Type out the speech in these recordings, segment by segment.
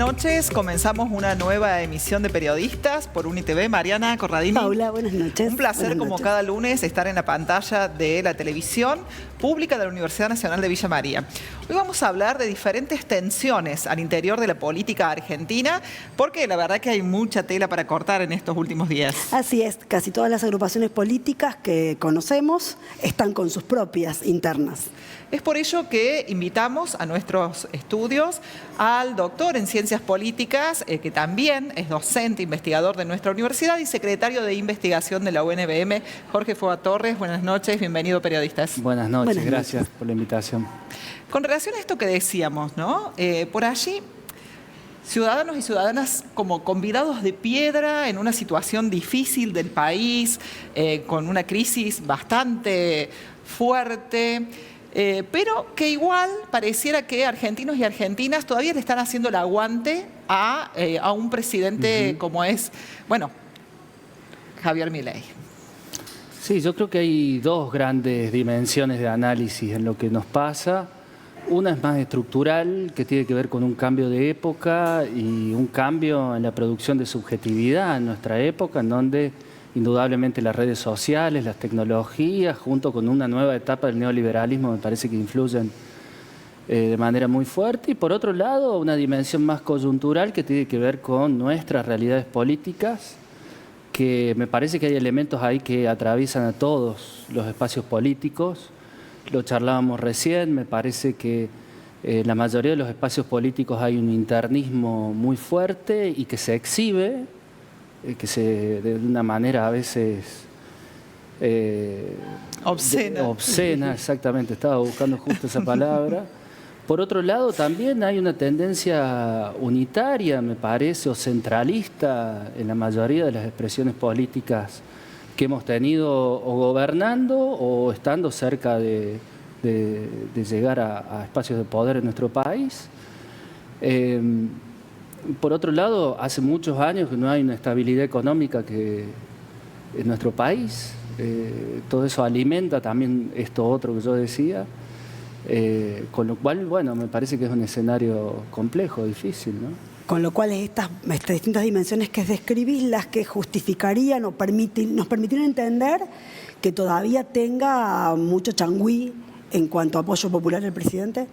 noches. Comenzamos una nueva emisión de Periodistas por UniTV. Mariana Corradini. Paula, buenas noches. Un placer, buenas como noches. cada lunes, estar en la pantalla de la televisión pública de la Universidad Nacional de Villa María. Hoy vamos a hablar de diferentes tensiones al interior de la política argentina, porque la verdad que hay mucha tela para cortar en estos últimos días. Así es, casi todas las agrupaciones políticas que conocemos están con sus propias internas. Es por ello que invitamos a nuestros estudios al doctor en Ciencias Políticas, que también es docente, investigador de nuestra universidad y secretario de investigación de la UNBM, Jorge Foa Torres. Buenas noches, bienvenido, Periodistas. Buenas noches, Buenas gracias noches. por la invitación. Con relación a esto que decíamos, ¿no? Por allí, ciudadanos y ciudadanas como convidados de piedra en una situación difícil del país, con una crisis bastante fuerte. Pero que igual pareciera que argentinos y argentinas todavía le están haciendo el aguante a un presidente como es, bueno, Javier Milei. Sí, yo creo que hay dos grandes dimensiones de análisis en lo que nos pasa. Una es más estructural, que tiene que ver con un cambio de época y un cambio en la producción de subjetividad en nuestra época, en donde indudablemente las redes sociales, las tecnologías, junto con una nueva etapa del neoliberalismo, me parece que influyen de manera muy fuerte. Y por otro lado, una dimensión más coyuntural que tiene que ver con nuestras realidades políticas, que me parece que hay elementos ahí que atraviesan a todos los espacios políticos. Lo charlábamos recién, me parece que en la mayoría de los espacios políticos hay un internismo muy fuerte y que se exhibe, de una manera a veces Obscena. obscena, exactamente, estaba buscando justo esa palabra. Por otro lado, también hay una tendencia unitaria, me parece, o centralista en la mayoría de las expresiones políticas que hemos tenido, o gobernando o estando cerca de llegar a espacios de poder en nuestro país. Por otro lado, hace muchos años que no hay una estabilidad económica en nuestro país. Todo eso alimenta también esto otro que yo decía. Con lo cual, bueno, me parece que es un escenario complejo, difícil, ¿no? Con lo cual estas distintas dimensiones que describís, las que justificarían o nos permitieron entender que todavía tenga mucho changüí en cuanto a apoyo popular del presidente.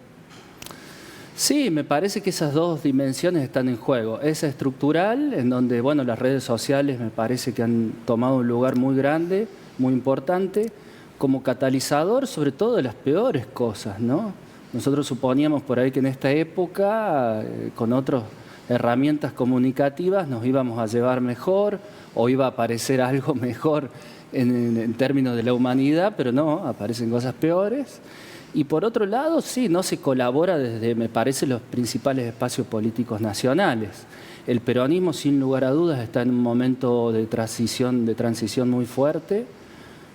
Sí, me parece que esas dos dimensiones están en juego. Esa estructural, en donde, bueno, las redes sociales me parece que han tomado un lugar muy grande, muy importante, como catalizador sobre todo de las peores cosas, ¿no? Nosotros suponíamos por ahí que en esta época, con otras herramientas comunicativas, nos íbamos a llevar mejor o iba a aparecer algo mejor en términos de la humanidad, pero no, aparecen cosas peores. Y por otro lado, sí, no se colabora desde, me parece, los principales espacios políticos nacionales. El peronismo, sin lugar a dudas, está en un momento de transición muy fuerte.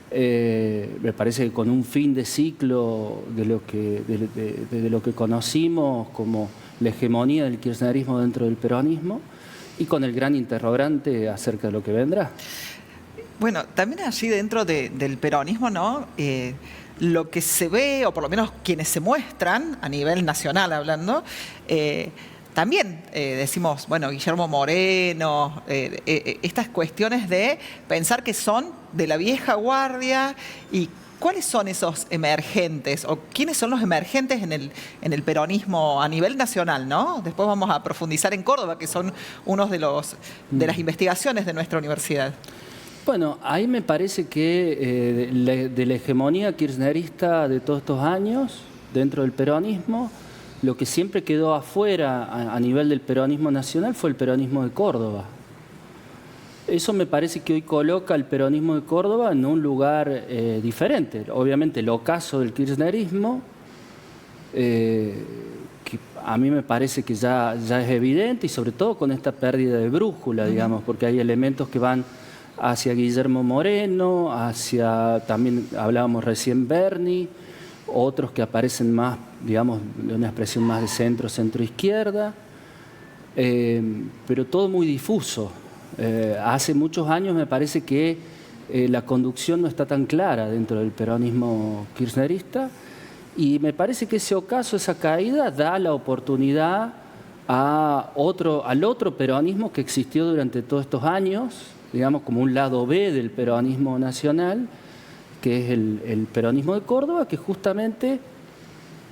Me parece que con un fin de ciclo de lo que conocimos como la hegemonía del kirchnerismo dentro del peronismo y con el gran interrogante acerca de lo que vendrá. Bueno, también allí dentro del peronismo, ¿no? Lo que se ve, o por lo menos quienes se muestran, a nivel nacional hablando, también decimos, bueno, Guillermo Moreno, estas cuestiones de pensar que son de la vieja guardia. ¿Y cuáles son esos emergentes? ¿O quiénes son los emergentes en el peronismo a nivel nacional, ¿no? Después vamos a profundizar en Córdoba, que son unos de las investigaciones de nuestra universidad. Bueno, ahí me parece que de la hegemonía kirchnerista de todos estos años, dentro del peronismo, lo que siempre quedó afuera a nivel del peronismo nacional fue el peronismo de Córdoba. Eso me parece que hoy coloca al peronismo de Córdoba en un lugar diferente. Obviamente el ocaso del kirchnerismo, que a mí me parece que ya es evidente, y sobre todo con esta pérdida de brújula, digamos, porque hay elementos que van hacia Guillermo Moreno, también hablábamos recién Berni, otros que aparecen más, digamos, de una expresión más de centro-izquierda, pero todo muy difuso. Hace muchos años me parece que la conducción no está tan clara dentro del peronismo kirchnerista y me parece que ese ocaso, esa caída, da la oportunidad al otro peronismo que existió durante todos estos años, digamos como un lado B del peronismo nacional, que es el peronismo de Córdoba, que justamente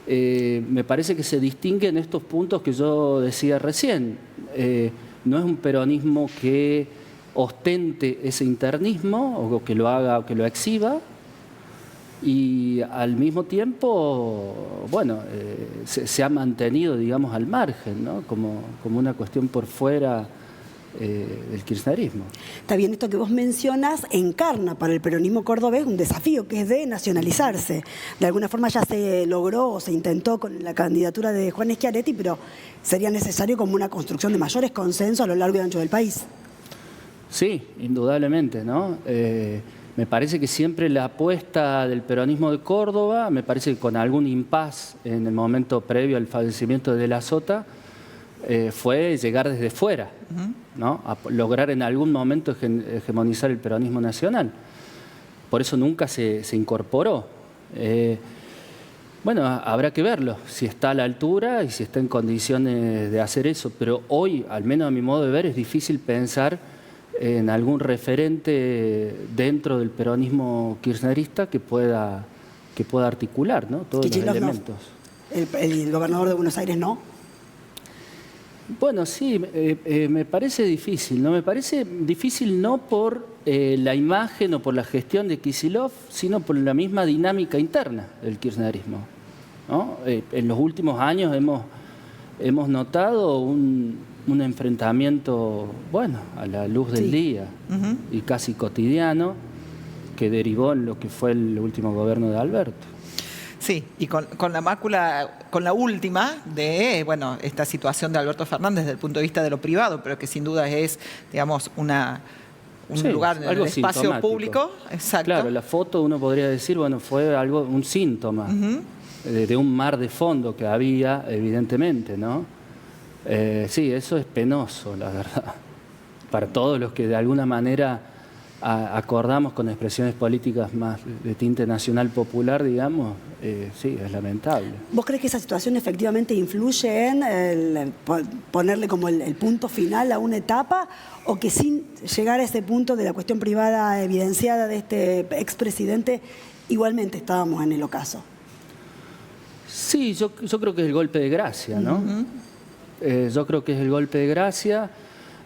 me parece que se distingue en estos puntos que yo decía recién. No es un peronismo que ostente ese internismo o que lo haga o que lo exhiba, y al mismo tiempo, bueno, se ha mantenido, digamos, al margen, ¿no? Como una cuestión por fuera del kirchnerismo. Está bien, esto que vos mencionas encarna para el peronismo cordobés un desafío que es de nacionalizarse. De alguna forma ya se logró o se intentó con la candidatura de Juan Schiaretti, pero sería necesario como una construcción de mayores consensos a lo largo y ancho del país. Sí, indudablemente, ¿no? Me parece que siempre la apuesta del peronismo de Córdoba, me parece que con algún impas en el momento previo al fallecimiento de De la Sota, fue llegar desde fuera, ¿no? A lograr en algún momento hegemonizar el peronismo nacional. Por eso nunca se incorporó. Bueno, habrá que verlo, si está a la altura y si está en condiciones de hacer eso. Pero hoy, al menos a mi modo de ver, es difícil pensar en algún referente dentro del peronismo kirchnerista que pueda articular, ¿no? Todos los elementos. No. El gobernador de Buenos Aires no. Bueno, sí, me parece difícil, ¿no? Me parece difícil no por la imagen o por la gestión de Kicillof, sino por la misma dinámica interna del kirchnerismo, ¿no? En los últimos años hemos notado un enfrentamiento, bueno, a la luz del día y casi cotidiano, que derivó en lo que fue el último gobierno de Alberto. Sí, y con la mácula, con la última de, bueno, esta situación de Alberto Fernández desde el punto de vista de lo privado, pero que sin duda es, digamos, un lugar en el espacio público. Exacto. Claro, la foto uno podría decir, bueno, fue un síntoma de un mar de fondo que había, evidentemente, ¿no? Sí, eso es penoso, la verdad, para todos los que de alguna manera acordamos con expresiones políticas más de tinte nacional popular, digamos, sí, es lamentable. ¿Vos crees que esa situación efectivamente influye en ponerle como el punto final a una etapa, o que sin llegar a ese punto de la cuestión privada evidenciada de este expresidente, igualmente estábamos en el ocaso? Sí, yo creo que es el golpe de gracia, ¿no? Yo creo que es el golpe de gracia.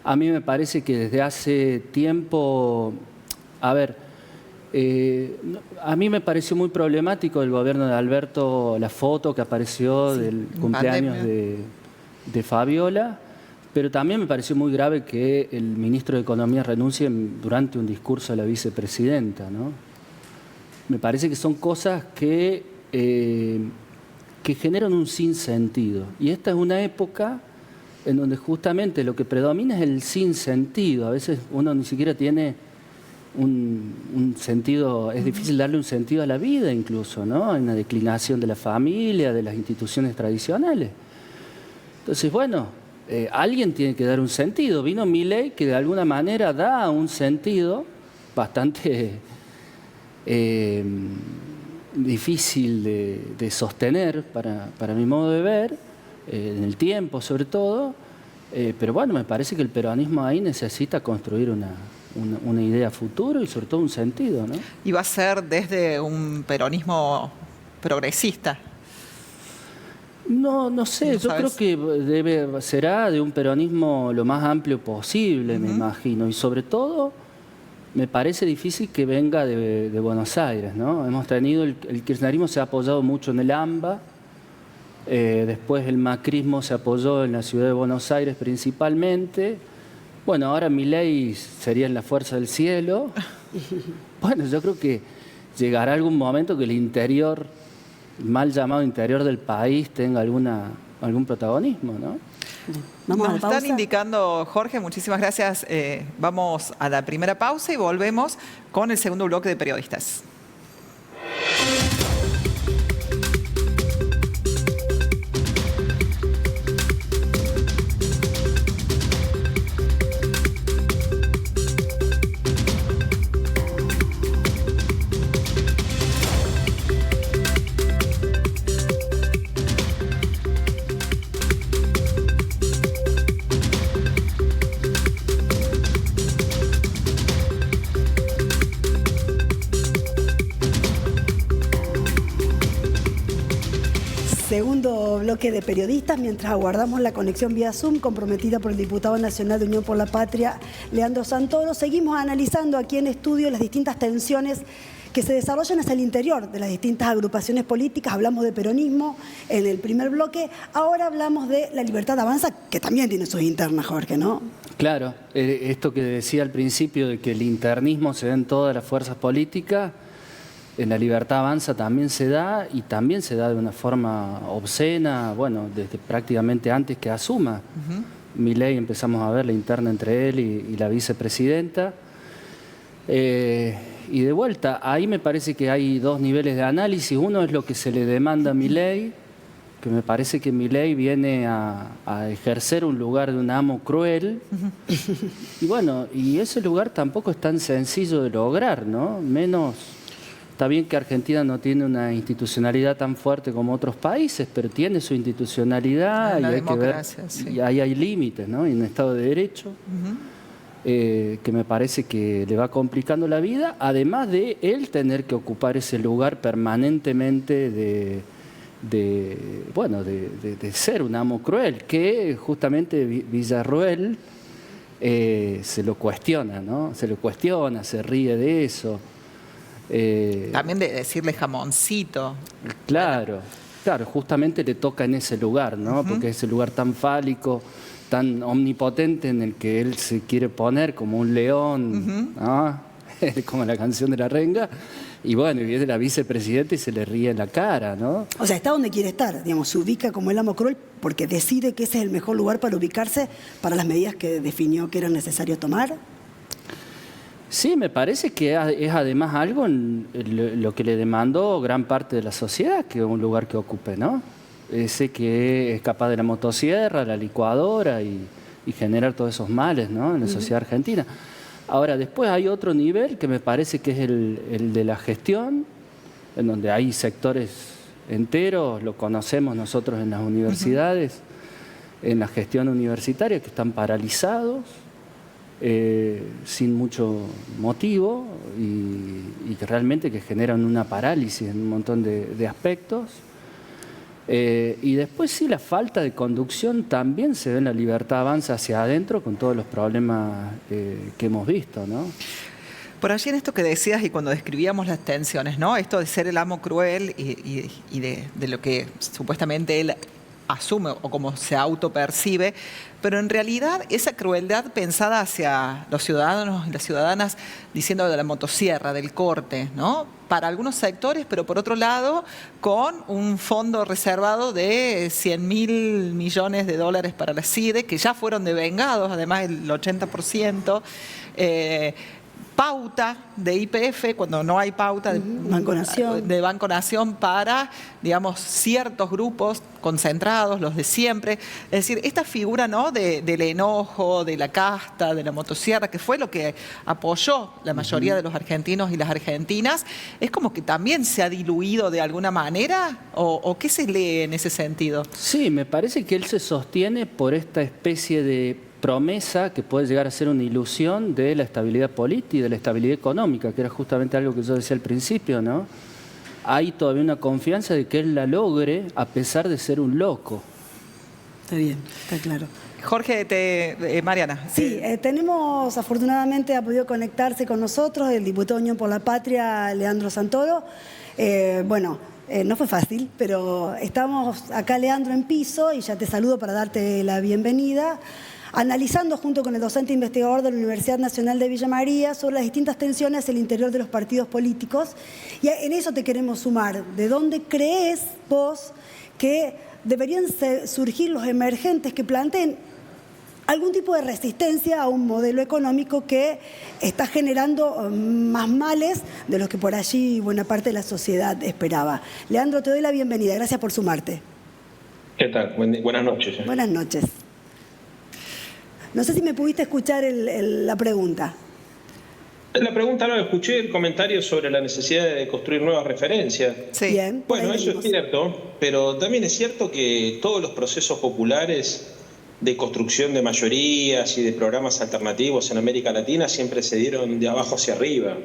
A mí me parece que desde hace tiempo, a ver, a mí me pareció muy problemático del gobierno de Alberto la foto que apareció del cumpleaños de Fabiola, pero también me pareció muy grave que el ministro de Economía renuncie durante un discurso a la vicepresidenta, ¿no? Me parece que son cosas que generan un sinsentido. Y esta es una época en donde justamente lo que predomina es el sinsentido. A veces uno ni siquiera tiene un sentido, es difícil darle un sentido a la vida incluso, ¿no? En la declinación de la familia, de las instituciones tradicionales. Entonces, bueno, alguien tiene que dar un sentido. Vino Milei, que de alguna manera da un sentido bastante difícil de sostener para mi modo de ver, en el tiempo sobre todo, pero bueno, me parece que el peronismo ahí necesita construir una idea futuro y sobre todo un sentido, ¿no? Y va a ser desde un peronismo progresista. No sé, yo creo que será de un peronismo lo más amplio posible, me imagino, y sobre todo me parece difícil que venga de Buenos Aires, ¿no? Hemos tenido, el kirchnerismo se ha apoyado mucho en el AMBA, después el macrismo se apoyó en la ciudad de Buenos Aires principalmente. Bueno, ahora Milei sería en la fuerza del cielo. Bueno, yo creo que llegará algún momento que el interior, mal llamado interior del país, tenga algún protagonismo, ¿no? Nos están indicando, Jorge, muchísimas gracias. Vamos a la primera pausa y volvemos con el segundo bloque de periodistas. segundo bloque de periodistas, mientras aguardamos la conexión vía Zoom comprometida por el diputado nacional de Unión por la Patria, Leandro Santoro. Seguimos analizando aquí en estudio las distintas tensiones que se desarrollan hacia el interior de las distintas agrupaciones políticas. Hablamos de peronismo en el primer bloque, ahora hablamos de La Libertad Avanza, que también tiene sus internas, Jorge, ¿no? Claro, esto que decía al principio de que el internismo se da en todas las fuerzas políticas, en La Libertad Avanza también se da, y también se da de una forma obscena, bueno, desde prácticamente antes que asuma. Milei empezamos a ver la interna entre él y la vicepresidenta. Y de vuelta, ahí me parece que hay dos niveles de análisis. Uno es lo que se le demanda a Milei, que me parece que Milei viene a ejercer un lugar de un amo cruel. Y bueno, y ese lugar tampoco es tan sencillo de lograr, ¿no? Menos, está bien que Argentina no tiene una institucionalidad tan fuerte como otros países, pero tiene su institucionalidad y hay que ver, sí. Y ahí hay límites, ¿no? Y un Estado de Derecho. Que me parece que le va complicando la vida, además de él tener que ocupar ese lugar permanentemente de ser un amo cruel, que justamente Villarroel se lo cuestiona, ¿no? Se lo cuestiona, se ríe de eso. También de decirle jamoncito. Claro, justamente le toca en ese lugar, ¿no? Porque es ese lugar tan fálico, tan omnipotente en el que él se quiere poner como un león, ¿no? Como la canción de La Renga, y bueno, y viene la vicepresidenta y se le ríe en la cara, ¿no? O sea, está donde quiere estar, digamos, se ubica como el amo cruel porque decide que ese es el mejor lugar para ubicarse para las medidas que definió que era necesario tomar. Sí, me parece que es además algo en lo que le demandó gran parte de la sociedad, que es un lugar que ocupe, ¿no? Ese que es capaz de la motosierra, la licuadora y generar todos esos males, ¿no? En la sociedad argentina. Ahora, después hay otro nivel que me parece que es el de la gestión, en donde hay sectores enteros, lo conocemos nosotros en las universidades, en la gestión universitaria, que están paralizados, sin mucho motivo y que realmente que generan una parálisis en un montón de aspectos. Y después sí, la falta de conducción también se ve en La Libertad Avanza hacia adentro con todos los problemas que hemos visto, ¿no? Por allí en esto que decías y cuando describíamos las tensiones, ¿no? Esto de ser el amo cruel y de lo que supuestamente él asume o como se autopercibe, pero en realidad esa crueldad pensada hacia los ciudadanos y las ciudadanas, diciendo de la motosierra, del corte, ¿no? Para algunos sectores, pero por otro lado, con un fondo reservado de 100.000 millones de dólares para la CIDE, que ya fueron devengados, además el 80%. Pauta de YPF, cuando no hay pauta de Banco Nación para, digamos, ciertos grupos concentrados, los de siempre. Es decir, esta figura, ¿no? del enojo, de la casta, de la motosierra, que fue lo que apoyó la mayoría de los argentinos y las argentinas, es como que también se ha diluido de alguna manera, ¿o qué se lee en ese sentido? Sí, me parece que él se sostiene por esta especie de promesa que puede llegar a ser una ilusión de la estabilidad política y de la estabilidad económica, que era justamente algo que yo decía al principio, ¿no? Hay todavía una confianza de que él la logre a pesar de ser un loco. Está bien, está claro. Jorge, Mariana. Sí, tenemos, afortunadamente ha podido conectarse con nosotros el diputado de Unión por la Patria, Leandro Santoro. No fue fácil, pero estamos acá, Leandro, en piso, y ya te saludo para darte la bienvenida, analizando junto con el docente investigador de la Universidad Nacional de Villa María sobre las distintas tensiones en el interior de los partidos políticos. Y en eso te queremos sumar. ¿De dónde crees vos que deberían surgir los emergentes que planteen algún tipo de resistencia a un modelo económico que está generando más males de los que por allí buena parte de la sociedad esperaba? Leandro, te doy la bienvenida. Gracias por sumarte. ¿Qué tal? Buenas noches. Buenas noches. No sé si me pudiste escuchar la pregunta. La pregunta no, escuché el comentario sobre la necesidad de construir nuevas referencias. Sí. Bien, bueno, eso es cierto, pero también es cierto que todos los procesos populares de construcción de mayorías y de programas alternativos en América Latina siempre se dieron de abajo hacia arriba.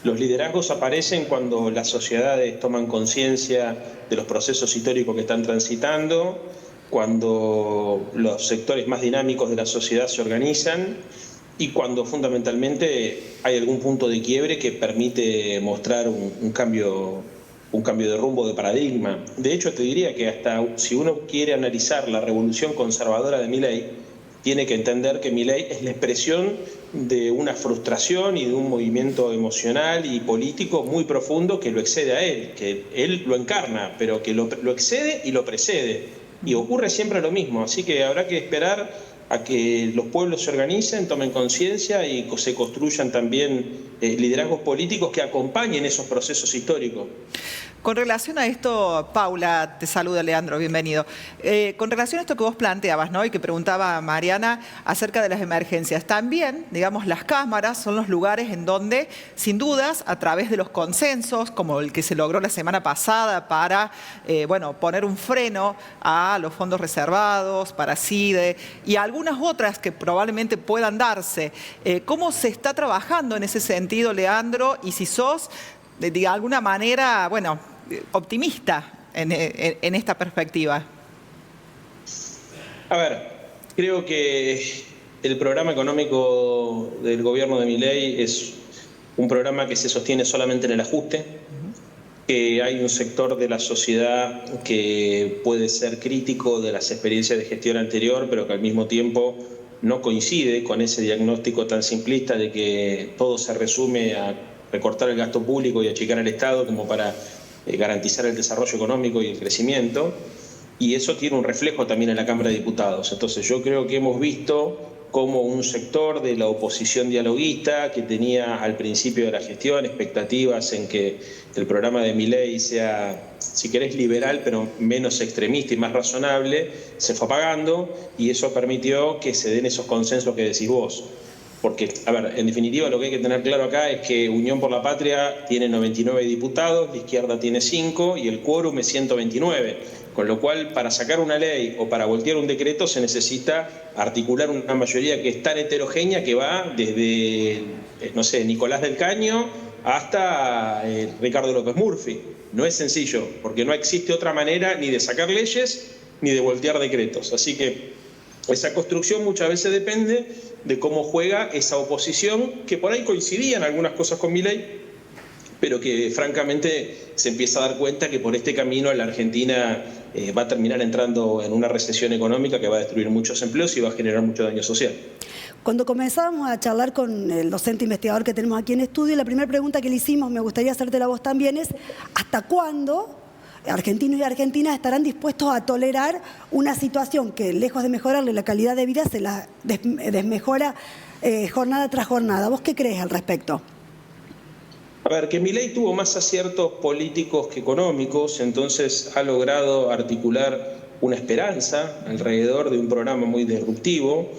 Los liderazgos aparecen cuando las sociedades toman conciencia de los procesos históricos que están transitando, cuando los sectores más dinámicos de la sociedad se organizan y cuando fundamentalmente hay algún punto de quiebre que permite mostrar un cambio de rumbo, de paradigma. De hecho, te diría que hasta si uno quiere analizar la revolución conservadora de Milei, tiene que entender que Milei es la expresión de una frustración y de un movimiento emocional y político muy profundo que lo excede a él, que él lo encarna, pero que lo excede y lo precede. Y ocurre siempre lo mismo, así que habrá que esperar a que los pueblos se organicen, tomen conciencia y se construyan también liderazgos políticos que acompañen esos procesos históricos. Con relación a esto, Paula, te saluda Leandro, bienvenido. Con relación a esto que vos planteabas, ¿no? Y que preguntaba Mariana acerca de las emergencias, también, digamos, las cámaras son los lugares en donde, sin dudas, a través de los consensos, como el que se logró la semana pasada para, poner un freno a los fondos reservados, para CIDE y algunas otras que probablemente puedan darse. ¿Cómo se está trabajando en ese sentido, Leandro? Y si sos, de alguna manera, optimista en esta perspectiva. A ver, creo que el programa económico del gobierno de Milei es un programa que se sostiene solamente en el ajuste, que hay un sector de la sociedad que puede ser crítico de las experiencias de gestión anterior, pero que al mismo tiempo no coincide con ese diagnóstico tan simplista de que todo se resume a recortar el gasto público y achicar el Estado como para garantizar el desarrollo económico y el crecimiento, y eso tiene un reflejo también en la Cámara de Diputados. Entonces yo creo que hemos visto cómo un sector de la oposición dialoguista, que tenía al principio de la gestión expectativas en que el programa de Milei sea, si querés, liberal, pero menos extremista y más razonable, se fue apagando, y eso permitió que se den esos consensos que decís vos. Porque, a ver, en definitiva lo que hay que tener claro acá es que Unión por la Patria tiene 99 diputados, la izquierda tiene 5 y el quórum es 129. Con lo cual, para sacar una ley o para voltear un decreto se necesita articular una mayoría que es tan heterogénea que va desde, Nicolás del Caño hasta Ricardo López Murphy. No es sencillo, porque no existe otra manera ni de sacar leyes ni de voltear decretos. Así que esa construcción muchas veces depende de cómo juega esa oposición, que por ahí coincidía en algunas cosas con Milei, pero que francamente se empieza a dar cuenta que por este camino la Argentina va a terminar entrando en una recesión económica que va a destruir muchos empleos y va a generar mucho daño social. Cuando comenzábamos a charlar con el docente investigador que tenemos aquí en estudio, la primera pregunta que le hicimos, me gustaría hacértela a vos también, es ¿hasta cuándo argentinos y argentinas estarán dispuestos a tolerar una situación que, lejos de mejorarle la calidad de vida, se la desmejora jornada tras jornada? ¿Vos qué crees al respecto? A ver, que Milei tuvo más aciertos políticos que económicos, entonces ha logrado articular una esperanza alrededor de un programa muy disruptivo,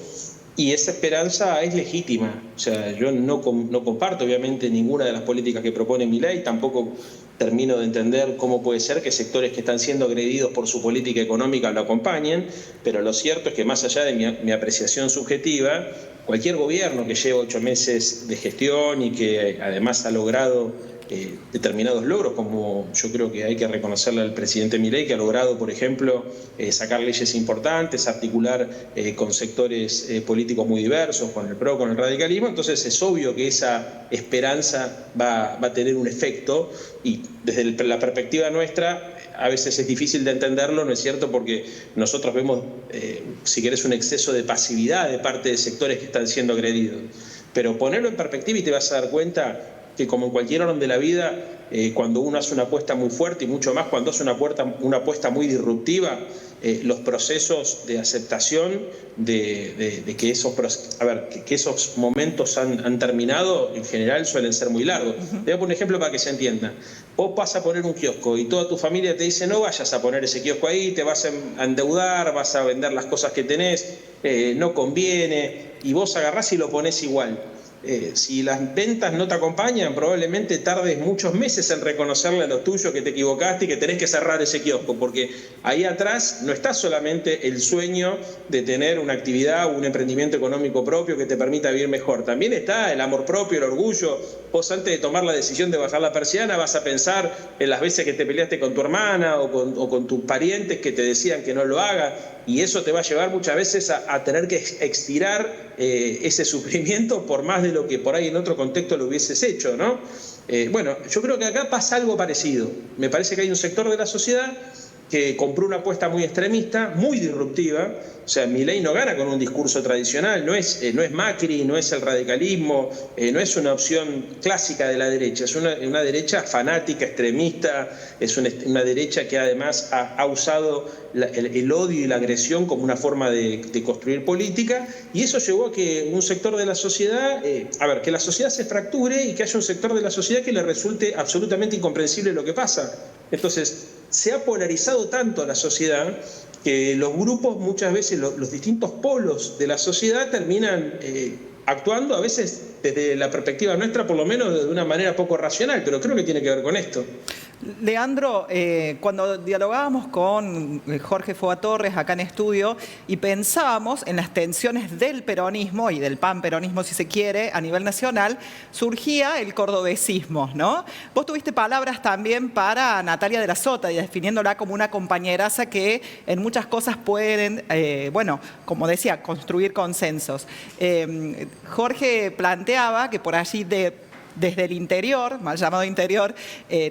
y esa esperanza es legítima. O sea, yo no comparto obviamente ninguna de las políticas que propone Milei, tampoco termino de entender cómo puede ser que sectores que están siendo agredidos por su política económica lo acompañen, pero lo cierto es que más allá de mi apreciación subjetiva, cualquier gobierno que lleve 8 meses de gestión y que además ha logrado determinados logros, como yo creo que hay que reconocerle al presidente Milei, que ha logrado, por ejemplo, sacar leyes importantes, articular con sectores políticos muy diversos, con el PRO, con el radicalismo. Entonces es obvio que esa esperanza va a tener un efecto, y desde la perspectiva nuestra a veces es difícil de entenderlo, ¿no es cierto? Porque nosotros vemos, si querés, un exceso de pasividad de parte de sectores que están siendo agredidos. Pero ponerlo en perspectiva y te vas a dar cuenta que, como en cualquier orden de la vida, cuando uno hace una apuesta muy fuerte, y mucho más cuando hace una apuesta muy disruptiva, los procesos de aceptación de que esos momentos han terminado, en general suelen ser muy largos. Te voy a poner un ejemplo para que se entienda. Vos vas a poner un kiosco y toda tu familia te dice: no vayas a poner ese kiosco ahí, te vas a endeudar, vas a vender las cosas que tenés, no conviene, y vos agarrás y lo ponés igual. Si las ventas no te acompañan, probablemente tardes muchos meses en reconocerle a los tuyos que te equivocaste y que tenés que cerrar ese kiosco, porque ahí atrás no está solamente el sueño de tener una actividad o un emprendimiento económico propio que te permita vivir mejor. También está el amor propio, el orgullo. Vos antes de tomar la decisión de bajar la persiana vas a pensar en las veces que te peleaste con tu hermana o con tus parientes que te decían que no lo hagas, y eso te va a llevar muchas veces a tener que extirar ese sufrimiento por más de lo que por ahí en otro contexto lo hubieses hecho, ¿no? Bueno, yo creo que acá pasa algo parecido. Me parece que hay un sector de la sociedad que compró una apuesta muy extremista, muy disruptiva. O sea, Milei no gana con un discurso tradicional, no es Macri, no es el radicalismo, no es una opción clásica de la derecha, es una derecha fanática, extremista, es una derecha que además ha usado el odio y la agresión como una forma de construir política, y eso llevó a que un sector de la sociedad, que la sociedad se fracture y que haya un sector de la sociedad que le resulte absolutamente incomprensible lo que pasa. Entonces, se ha polarizado tanto la sociedad que los grupos, muchas veces los distintos polos de la sociedad terminan actuando a veces desde la perspectiva nuestra, por lo menos de una manera poco racional, pero creo que tiene que ver con esto. Leandro, cuando dialogábamos con Jorge Foa Torres acá en estudio y pensábamos en las tensiones del peronismo y del panperonismo, si se quiere, a nivel nacional, surgía el cordobesismo, ¿no? Vos tuviste palabras también para Natalia de la Sota y definiéndola como una compañeraza que en muchas cosas pueden, como decía, construir consensos. Jorge planteaba que por allí desde el interior, mal llamado interior,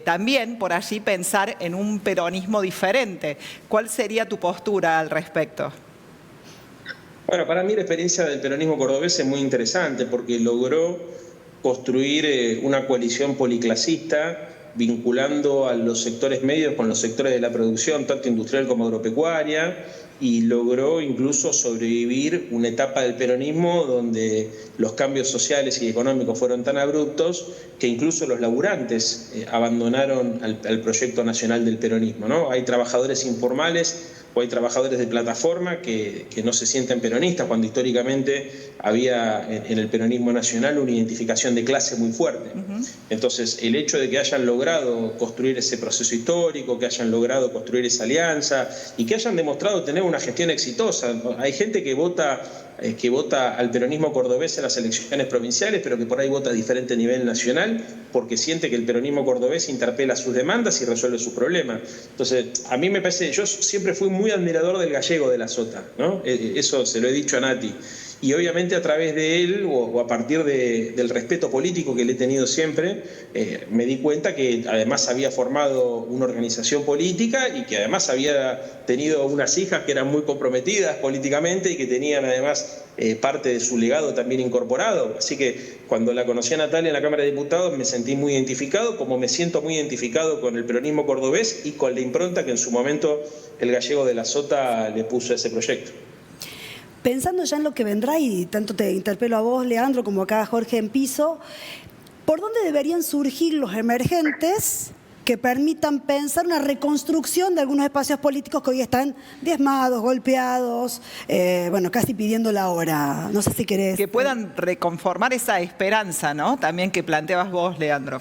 también por allí pensar en un peronismo diferente. ¿Cuál sería tu postura al respecto? Bueno, para mí la experiencia del peronismo cordobés es muy interesante porque logró construir una coalición policlasista vinculando a los sectores medios con los sectores de la producción, tanto industrial como agropecuaria, y logró incluso sobrevivir una etapa del peronismo donde los cambios sociales y económicos fueron tan abruptos que incluso los laburantes abandonaron al proyecto nacional del peronismo, ¿no? Hay trabajadores informales o hay trabajadores de plataforma que no se sienten peronistas, cuando históricamente había en el peronismo nacional una identificación de clase muy fuerte. Entonces, el hecho de que hayan logrado construir ese proceso histórico, que hayan logrado construir esa alianza y que hayan demostrado tener una gestión exitosa. Hay gente que vota al peronismo cordobés en las elecciones provinciales, pero que por ahí vota a diferente nivel nacional, porque siente que el peronismo cordobés interpela sus demandas y resuelve sus problemas. Entonces, a mí me parece, yo siempre fui muy admirador del gallego de la Sota, ¿no? Eso se lo he dicho a Nati. Y obviamente a través de él o a partir del respeto político que le he tenido siempre, me di cuenta que además había formado una organización política y que además había tenido unas hijas que eran muy comprometidas políticamente y que tenían además parte de su legado también incorporado. Así que cuando la conocí a Natalia en la Cámara de Diputados me sentí muy identificado, como me siento muy identificado con el peronismo cordobés y con la impronta que en su momento el gallego de la Sota le puso a ese proyecto. Pensando ya en lo que vendrá, y tanto te interpelo a vos, Leandro, como acá a Jorge en piso, ¿por dónde deberían surgir los emergentes que permitan pensar una reconstrucción de algunos espacios políticos que hoy están diezmados, golpeados, casi pidiendo la hora? No sé si querés... Que puedan reconformar esa esperanza, ¿no? También que planteabas vos, Leandro.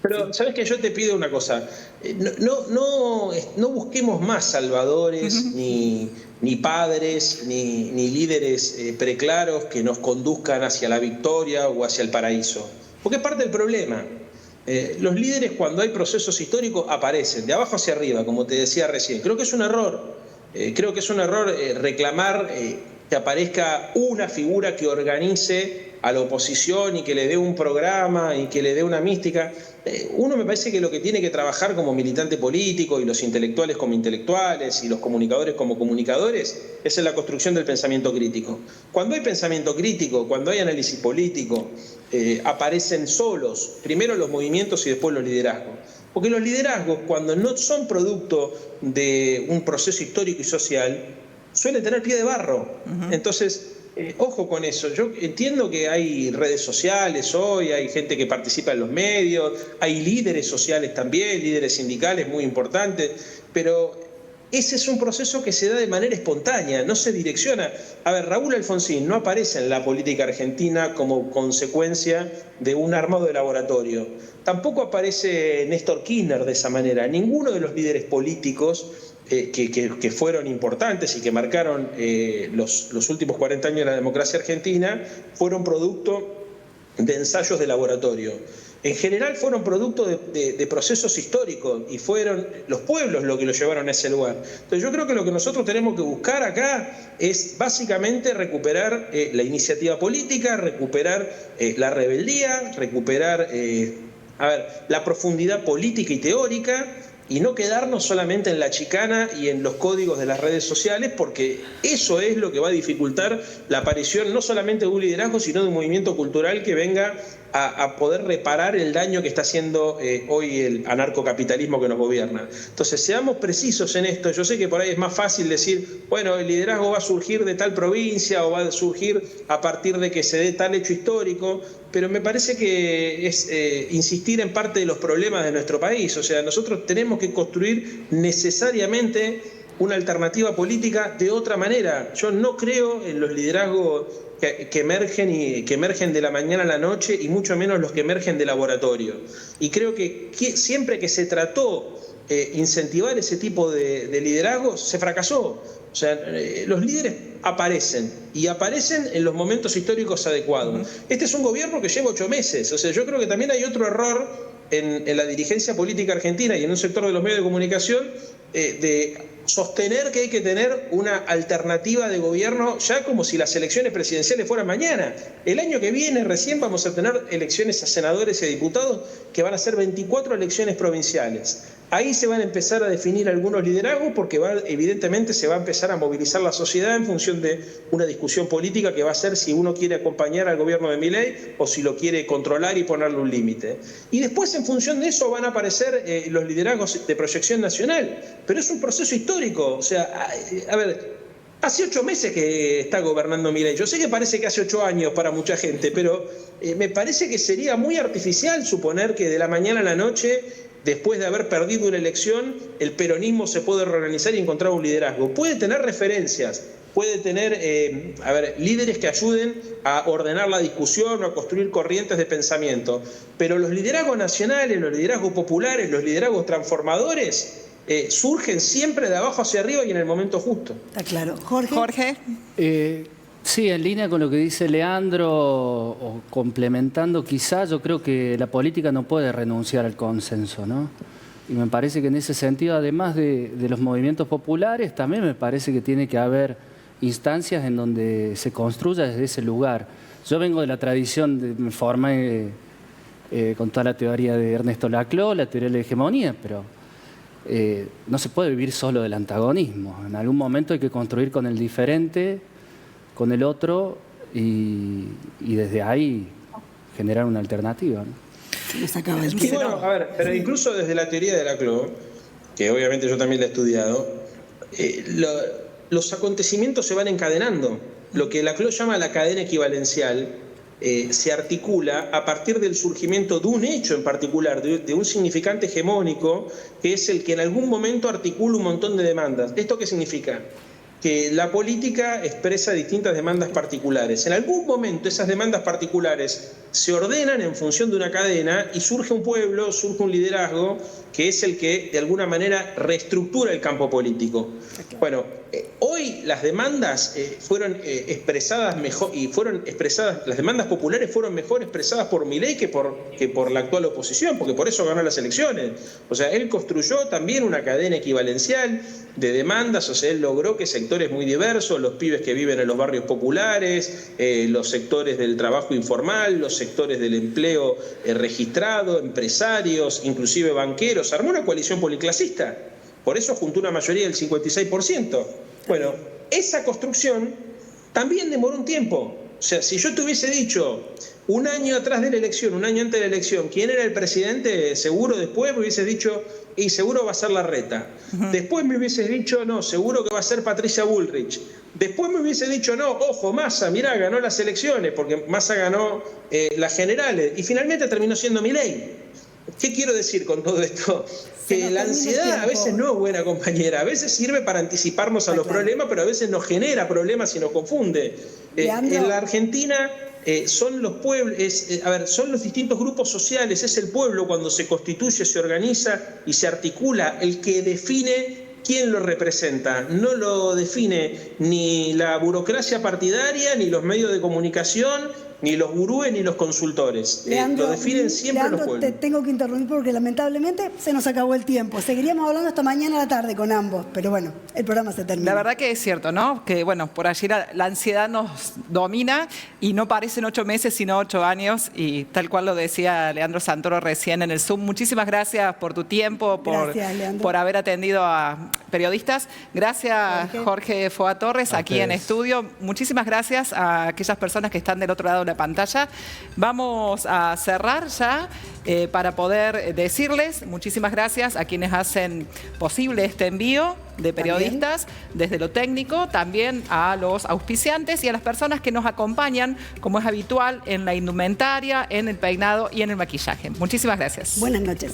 Pero, ¿sabes qué? Yo te pido una cosa. No busquemos más salvadores, ni padres, ni líderes preclaros que nos conduzcan hacia la victoria o hacia el paraíso. Porque es parte del problema. Los líderes, cuando hay procesos históricos, aparecen de abajo hacia arriba, como te decía recién. Creo que es un error. Reclamar que aparezca una figura que organice a la oposición y que le dé un programa y que le dé una mística. Uno me parece que lo que tiene que trabajar como militante político y los intelectuales como intelectuales y los comunicadores como comunicadores es en la construcción del pensamiento crítico. Cuando hay pensamiento crítico, cuando hay análisis político, aparecen solos, primero los movimientos y después los liderazgos. Porque los liderazgos, cuando no son producto de un proceso histórico y social, suelen tener pie de barro. Entonces, ojo con eso. Yo entiendo que hay redes sociales hoy, hay gente que participa en los medios, hay líderes sociales también, líderes sindicales muy importantes, pero ese es un proceso que se da de manera espontánea, no se direcciona. A ver, Raúl Alfonsín no aparece en la política argentina como consecuencia de un armado de laboratorio. Tampoco aparece Néstor Kirchner de esa manera. Ninguno de los líderes políticos que fueron importantes y que marcaron los últimos 40 años de la democracia argentina fueron producto de ensayos de laboratorio. En general fueron producto de procesos históricos y fueron los pueblos los que los llevaron a ese lugar. Entonces yo creo que lo que nosotros tenemos que buscar acá es básicamente recuperar la iniciativa política, recuperar la rebeldía, recuperar la profundidad política y teórica, y no quedarnos solamente en la chicana y en los códigos de las redes sociales, porque eso es lo que va a dificultar la aparición no solamente de un liderazgo, sino de un movimiento cultural que venga a poder reparar el daño que está haciendo hoy el anarcocapitalismo que nos gobierna. Entonces, seamos precisos en esto. Yo sé que por ahí es más fácil decir, bueno, el liderazgo va a surgir de tal provincia o va a surgir a partir de que se dé tal hecho histórico, pero me parece que es insistir en parte de los problemas de nuestro país. O sea, nosotros tenemos que construir necesariamente una alternativa política de otra manera. Yo no creo en los liderazgos que emergen de la mañana a la noche, y mucho menos los que emergen de laboratorio. Y creo que siempre que se trató incentivar ese tipo de liderazgos, se fracasó. O sea, los líderes aparecen, y aparecen en los momentos históricos adecuados. Este es un gobierno que lleva 8 meses. O sea, yo creo que también hay otro error en la dirigencia política argentina y en un sector de los medios de comunicación de sostener que hay que tener una alternativa de gobierno ya como si las elecciones presidenciales fueran mañana. El año que viene recién vamos a tener elecciones a senadores y a diputados, que van a ser 24 elecciones provinciales. Ahí se van a empezar a definir algunos liderazgos, porque evidentemente se va a empezar a movilizar la sociedad en función de una discusión política que va a ser si uno quiere acompañar al gobierno de Milei o si lo quiere controlar y ponerle un límite. Y después, en función de eso, van a aparecer los liderazgos de proyección nacional. Pero es un proceso histórico. O sea, a ver, hace 8 meses que está gobernando Milei. Yo sé que parece que hace 8 años para mucha gente, pero me parece que sería muy artificial suponer que de la mañana a la noche, después de haber perdido una elección, el peronismo se puede reorganizar y encontrar un liderazgo. Puede tener referencias, puede tener líderes que ayuden a ordenar la discusión o a construir corrientes de pensamiento. Pero los liderazgos nacionales, los liderazgos populares, los liderazgos transformadores surgen siempre de abajo hacia arriba y en el momento justo. Está claro. Jorge. Sí, en línea con lo que dice Leandro, o complementando quizás, yo creo que la política no puede renunciar al consenso, ¿no? Y me parece que en ese sentido, además de los movimientos populares, también me parece que tiene que haber instancias en donde se construya desde ese lugar. Yo vengo de la tradición, me formé con toda la teoría de Ernesto Laclau, la teoría de la hegemonía, pero no se puede vivir solo del antagonismo. En algún momento hay que construir con el diferente, con el otro, y desde ahí generar una alternativa, ¿no? Se nos acaba el Y bueno, a ver, pero incluso desde la teoría de Laclau, que obviamente yo también la he estudiado, los acontecimientos se van encadenando. Lo que Laclau llama la cadena equivalencial se articula a partir del surgimiento de un hecho en particular, de un significante hegemónico, que es el que en algún momento articula un montón de demandas. ¿Esto qué significa? Que la política expresa distintas demandas particulares. En algún momento esas demandas particulares se ordenan en función de una cadena y surge un pueblo, surge un liderazgo que es el que de alguna manera reestructura el campo político. Bueno, hoy las demandas fueron expresadas mejor, y las demandas populares fueron mejor expresadas por Milei que por la actual oposición, porque por eso ganó las elecciones. O sea, él construyó también una cadena equivalencial de demandas. O sea, él logró que sectores muy diversos, los pibes que viven en los barrios populares, los sectores del trabajo informal, los sectores del empleo registrado, empresarios, inclusive banqueros, armó una coalición policlasista. Por eso juntó una mayoría del 56%. Bueno, esa construcción también demoró un tiempo. O sea, si yo te hubiese dicho un año atrás de la elección, un año antes de la elección, quién era el presidente, seguro después me hubieses dicho, y seguro va a ser Larreta. Después me hubieses dicho, no, seguro que va a ser Patricia Bullrich. Después me hubiese dicho, no, ojo, Massa, mirá, ganó las elecciones, porque Massa ganó las generales. Y finalmente terminó siendo Milei. ¿Qué quiero decir con todo esto? Que la ansiedad a veces no es buena compañera, a veces sirve para anticiparnos a los problemas, pero a veces nos genera problemas y nos confunde. En la Argentina son los pueblos, son los distintos grupos sociales, es el pueblo cuando se constituye, se organiza y se articula el que define quién lo representa. No lo define ni la burocracia partidaria, ni los medios de comunicación, ni los gurúes, ni los consultores. Lo definen siempre los pueblos. Te tengo que interrumpir porque lamentablemente se nos acabó el tiempo. Seguiríamos hablando hasta mañana a la tarde con ambos, pero bueno, el programa se termina. La verdad que es cierto, ¿no? Que bueno, por allí la ansiedad nos domina y no parecen 8 meses, sino 8 años. Y tal cual lo decía Leandro Santoro recién en el Zoom. Muchísimas gracias por tu tiempo, por haber atendido a periodistas. Gracias, Jorge Foa Torres, aquí en estudio. Muchísimas gracias a aquellas personas que están del otro lado de la pantalla. Vamos a cerrar ya para poder decirles muchísimas gracias a quienes hacen posible este envío de periodistas desde lo técnico, también a los auspiciantes y a las personas que nos acompañan, como es habitual, en la indumentaria, en el peinado y en el maquillaje. Muchísimas gracias. Buenas noches.